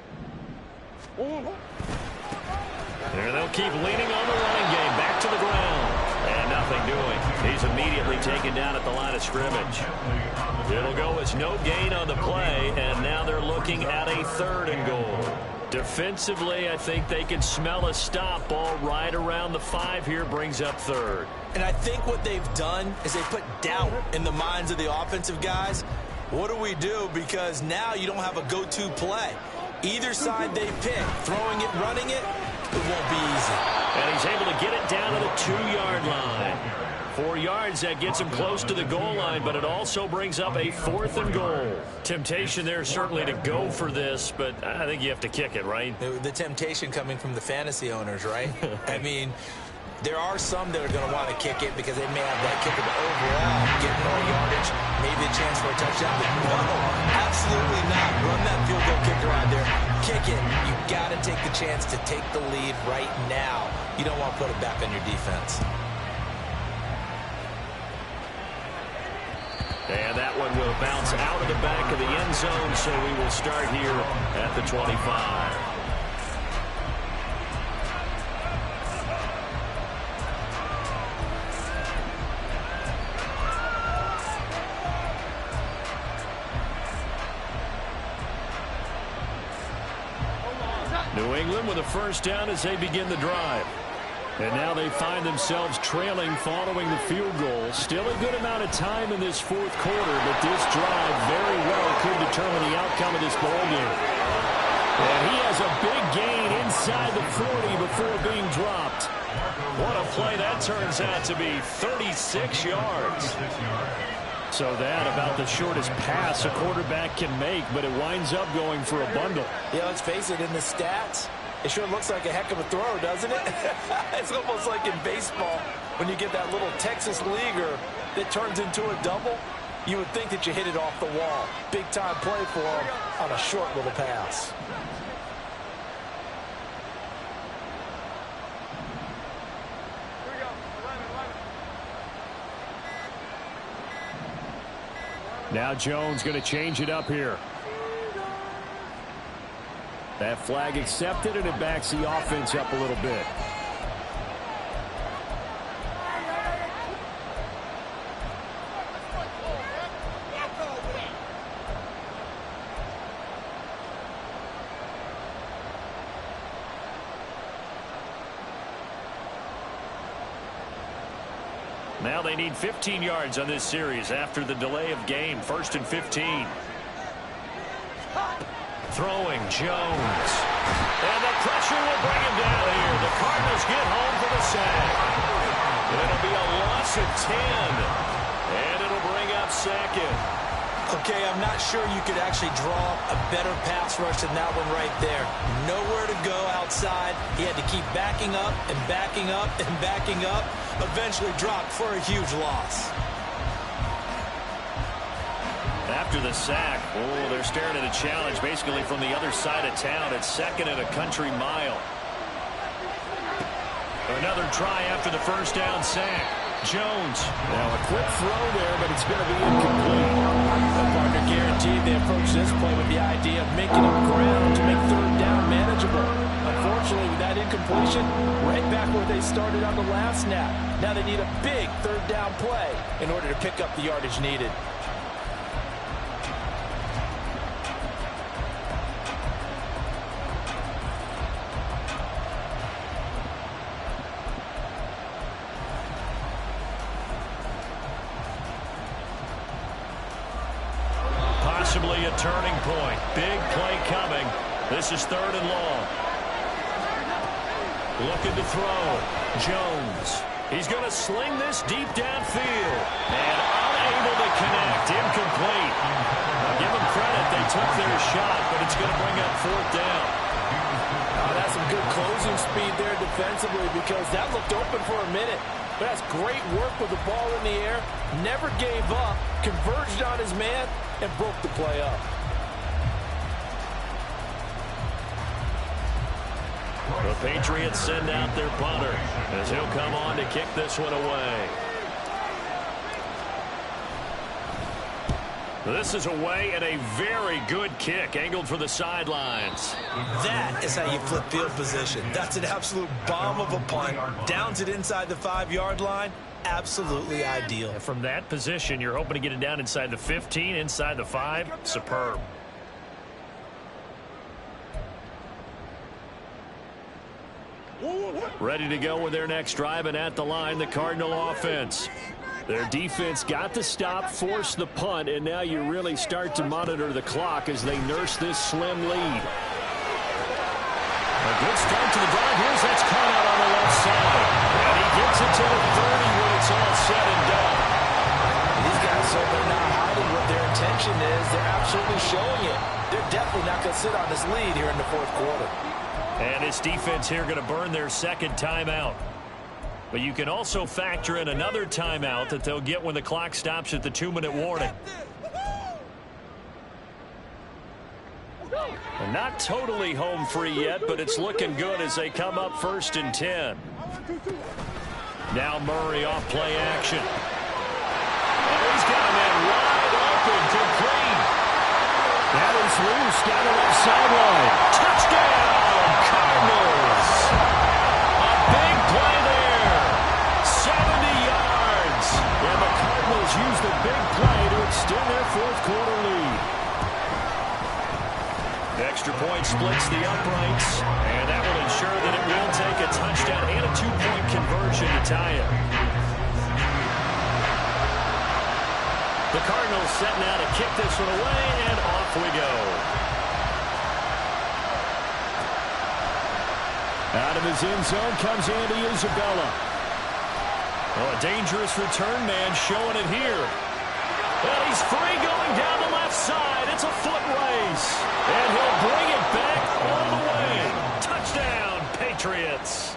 There they'll keep leaning on the running game. Back to the ground. And nothing doing. He's immediately taken down at the line of scrimmage. It'll go as no gain on the play, and now they're looking at a 3rd and goal. Defensively, I think they can smell a stop ball right around the 5 here, brings up 3rd. And I think what they've done is they put doubt in the minds of the offensive guys. What do we do? Because now you don't have a go-to play. Either side they pick, throwing it, running it, it won't be easy. And he's able to get it down to the 2-yard line. 4 yards, that gets him close to the goal line, but it also brings up a 4th and goal. Temptation there certainly to go for this, but I think you have to kick it, right? The temptation coming from the fantasy owners, right? I mean, There are some that are going to want to kick it because they may have that kickable overall, get more yardage, maybe a chance for a touchdown. But no, absolutely not. Run that field goal kicker out there. Kick it. You got to take the chance to take the lead right now. You don't want to put it back on your defense. And that one will bounce out of the back of the end zone, so we will start here at the 25. New England with a first down as they begin the drive. And now they find themselves trailing following the field goal. Still a good amount of time in this fourth quarter, but this drive very well could determine the outcome of this ballgame. And he has a big gain inside the 40 before being dropped. What a play that turns out to be, 36 yards. So that about the shortest pass a quarterback can make, but it winds up going for a bundle. Yeah, let's face it, in the stats, it sure looks like a heck of a throw, doesn't it? It's almost like in baseball when you get that little Texas leaguer that turns into a double. You would think that you hit it off the wall. Big time play for him on a short little pass. Here we go. 11. Now Jones going to change it up here. That flag accepted, and it backs the offense up a little bit. Now they need 15 yards on this series after the delay of game. 1st and 15. Throwing Jones. And the pressure will bring him down here. The Cardinals get home for the sack. It'll be a loss of 10. And it'll bring up 2nd. Okay, I'm not sure you could actually draw a better pass rush than that one right there. Nowhere to go outside. He had to keep backing up and backing up and backing up. Eventually dropped for a huge loss. After the sack, they're staring at a challenge basically from the other side of town. It's 2nd and a country mile. Another try after the first down sack. Jones. Now a quick throw there, but it's going to be incomplete. The partner guaranteed they approach this play with the idea of making up ground to make 3rd down manageable. Unfortunately, with that incompletion, right back where they started on the last snap. Now they need a big 3rd down play in order to pick up the yardage needed. Possibly a turning point. Big play coming. This is 3rd and long. Looking to throw. Jones. He's going to sling this deep downfield. And unable to connect. Incomplete. Now give them credit. They took their shot, but it's going to bring up 4th down. That's some good closing speed there defensively because that looked open for a minute. But that's great work with the ball in the air. Never gave up. Converged on his man and broke the play up. The Patriots send out their punter as he'll come on to kick this one away. This is away and a very good kick angled for the sidelines. That is how you flip field position. That's an absolute bomb of a punt. Downs it inside the 5-yard line. Absolutely ideal. And from that position, you're hoping to get it down inside the 15, inside the 5. Superb. Ready to go with their next drive, and at the line, the Cardinal offense. Their defense got the stop, forced the punt, and now you really start to monitor the clock as they nurse this slim lead. A good start to the drive. Here's that's caught out on the left side. And he gets it to the 30 when it's all said and done. These guys certainly not hiding what their intention is. They're absolutely showing it. They're definitely not going to sit on this lead here in the 4th quarter. And this defense here going to burn their 2nd timeout. But you can also factor in another timeout that they'll get when the clock stops at the 2-minute warning. And not totally home free yet, but it's looking good as they come up 1st and 10. Now Murray off play action. Oh, he's got a man wide open, complete. That is loose down the left sideline. Touchdown, Cardinals. A big play there. 70 yards. And the Cardinals use the big play to extend their 4th quarter lead. The extra point splits the uprights, and that will ensure that it will take a touchdown and a 2-point conversion to tie it. The Cardinals set now to kick this one away, and off we go. Out of his end zone comes Andy Isabella. Oh, a dangerous return man showing it here. And he's free going down the left side. It's a foot race. And he'll bring it back all the way. Touchdown, Patriots.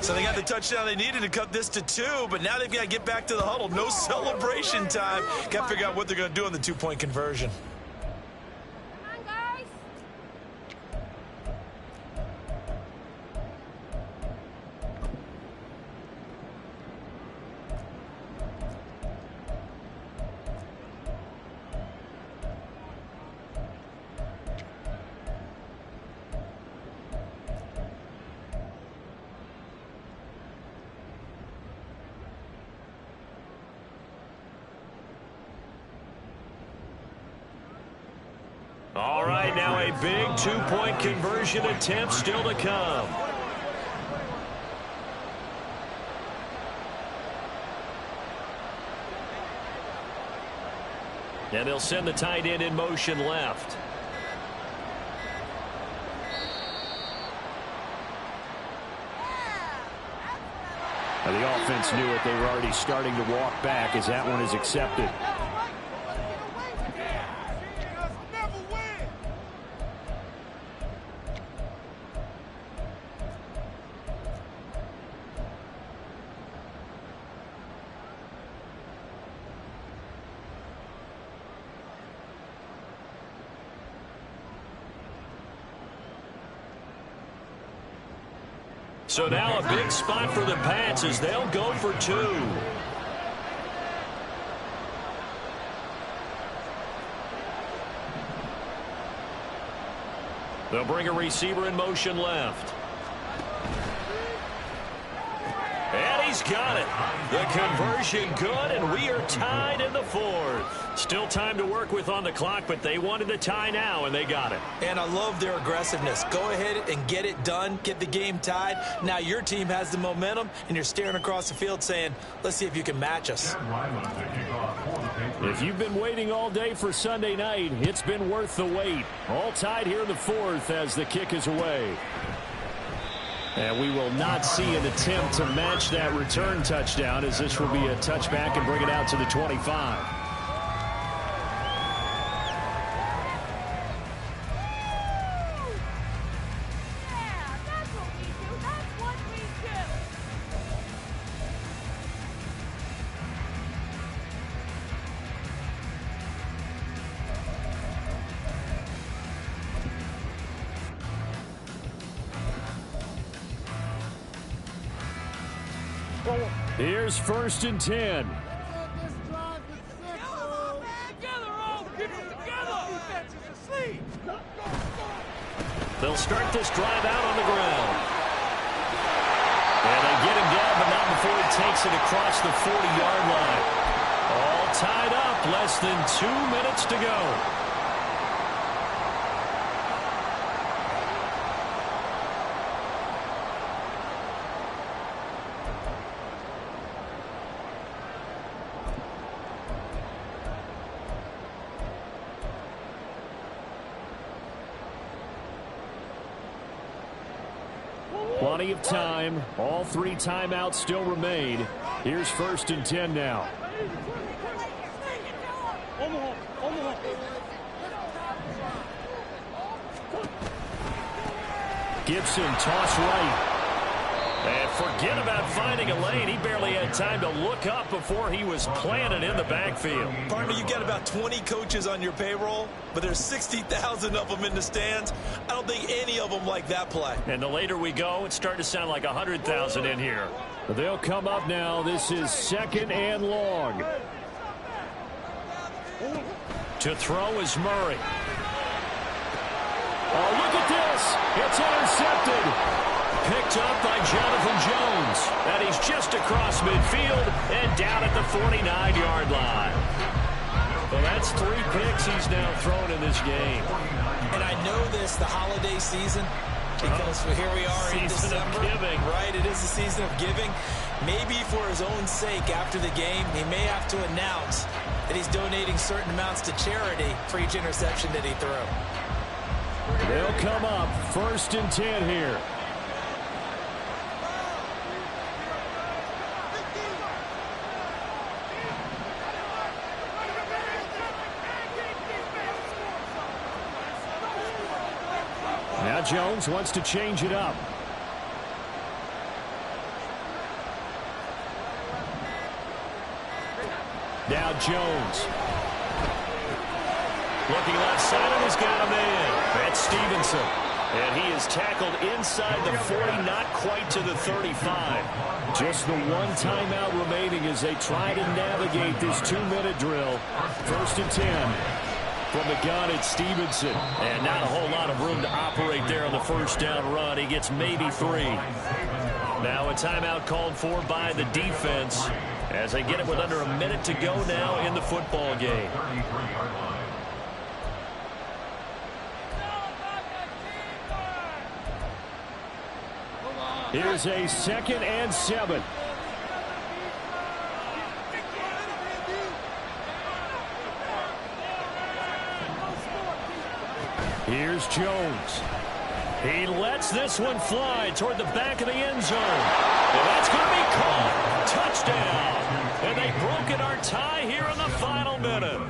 So they got the touchdown they needed to cut this to 2, but now they've got to get back to the huddle. No celebration time. Got to figure out what they're going to do on the 2-point conversion. Come on, guys. All right, now a big 2-point conversion attempt still to come. And they'll send the tight end in motion left. Now the offense knew it. They were already starting to walk back as that one is accepted. So now a big spot for the Pats as they'll go for 2. They'll bring a receiver in motion left. And he's got it. The conversion good, and we are tied in the 4th. Still time to work with on the clock, but they wanted the tie now, and they got it. And I love their aggressiveness. Go ahead and get it done. Get the game tied. Now your team has the momentum, and you're staring across the field saying, let's see if you can match us. If you've been waiting all day for Sunday night, it's been worth the wait. All tied here in the 4th as the kick is away. And we will not see an attempt to match that return touchdown, as this will be a touchback and bring it out to the 25. Here's 1st and 10. They'll start this drive out on the ground. And they get him down, but not before he takes it across the 40-yard line. All tied up, less than 2 minutes to go. Plenty of time. All 3 timeouts still remain. Here's 1st and 10 now. Gibson toss right. And forget about finding a lane. He barely had time to look up before he was planted in the backfield. Partner, you got about 20 coaches on your payroll, but there's 60,000 of them in the stands. I don't think any of them like that play. And the later we go, it's starting to sound like 100,000 in here. They'll come up now. This is 2nd and long. To throw is Murray. Oh, look at this. It's intercepted. Picked up by Jonathan Jones. And he's just across midfield and down at the 49-yard line. Well, that's 3 picks he's now thrown in this game. And I know this, the holiday season, because here we are in December. Season of giving. Right, it is the season of giving. Maybe for his own sake after the game, he may have to announce that he's donating certain amounts to charity for each interception that he threw. They'll come up 1st and 10 here. Now Jones wants to change it up. Now Jones. Looking left side, and he's got a man. That's Stevenson. And he is tackled inside the 40, not quite to the 35. Just the one timeout remaining as they try to navigate this 2-minute drill. 1st and 10. From the gun, it's Stevenson. And not a whole lot of room to operate there on the 1st down run. He gets maybe 3. Now a timeout called for by the defense as they get it with under a minute to go now in the football game. Here's a 2nd and 7. Here's Jones. He lets this one fly toward the back of the end zone. And that's going to be caught. Touchdown. And they've broken our tie here in the final minute.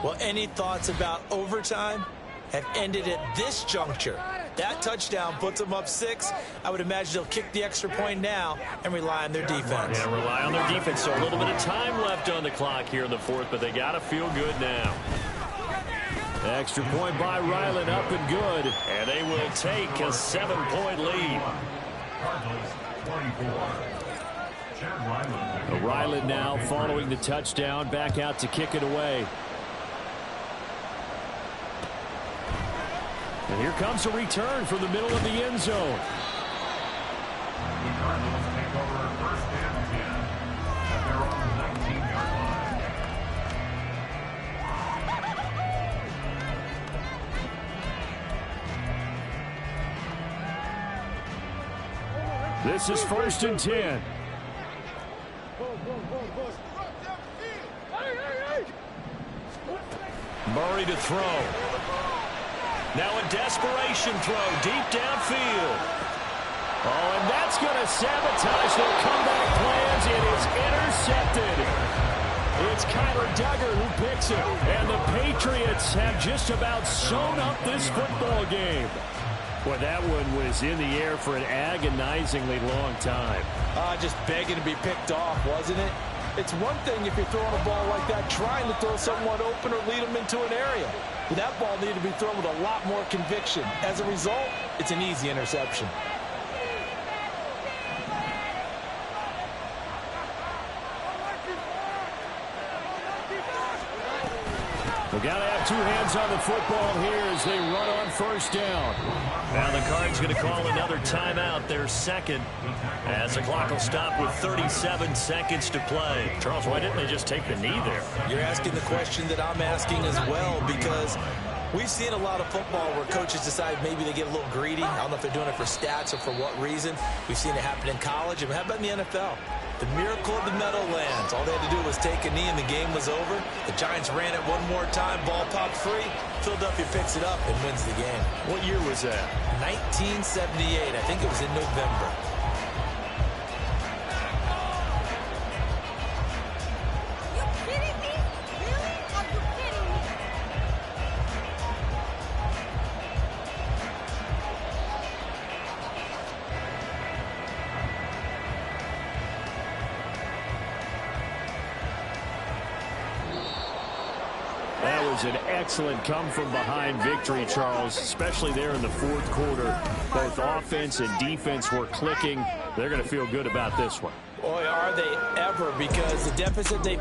Well, any thoughts about overtime have ended at this juncture. That touchdown puts them up 6. I would imagine they'll kick the extra point now and rely on their defense. Yeah, rely on their defense. So a little bit of time left on the clock here in the 4th, but they got to feel good now. Extra point by Ryland, up and good. And they will take a 7-point lead. Ryland now following the touchdown, back out to kick it away. And here comes a return from the middle of the end zone. The Cardinals take over 1st and 10 at their own 19-yard line. This is 1st and 10. Murray to throw. Now a desperation throw deep downfield. Oh, and that's going to sabotage their comeback plans. It is intercepted. It's Kyler Duggar who picks it. And the Patriots have just about sewn up this football game. Boy, that one was in the air for an agonizingly long time. Just begging to be picked off, wasn't it? It's one thing if you're throwing a ball like that, trying to throw someone open or lead them into an area. But that ball needed to be thrown with a lot more conviction. As a result, it's an easy interception. We've got to have 2 hands on the football here as they run on 1st down. Now the Cards going to call another timeout, their 2nd, as the clock will stop with 37 seconds to play. Charles, why didn't they just take the knee there? You're asking the question that I'm asking as well, because we've seen a lot of football where coaches decide maybe they get a little greedy. I don't know if they're doing it for stats or for what reason. We've seen it happen in college. And how about in the NFL? The miracle of the Meadowlands. All they had to do was take a knee and the game was over. The Giants ran it one more time. Ball popped free. Philadelphia picks it up and wins the game. What year was that? 1978. I think it was in November. You kidding me? Really? Are you kidding me? was an excellent come-from-behind victory, Charles, especially there in the fourth quarter. Both offense and defense were clicking. They're going to feel good about this one. Boy, are they ever, because the deficit they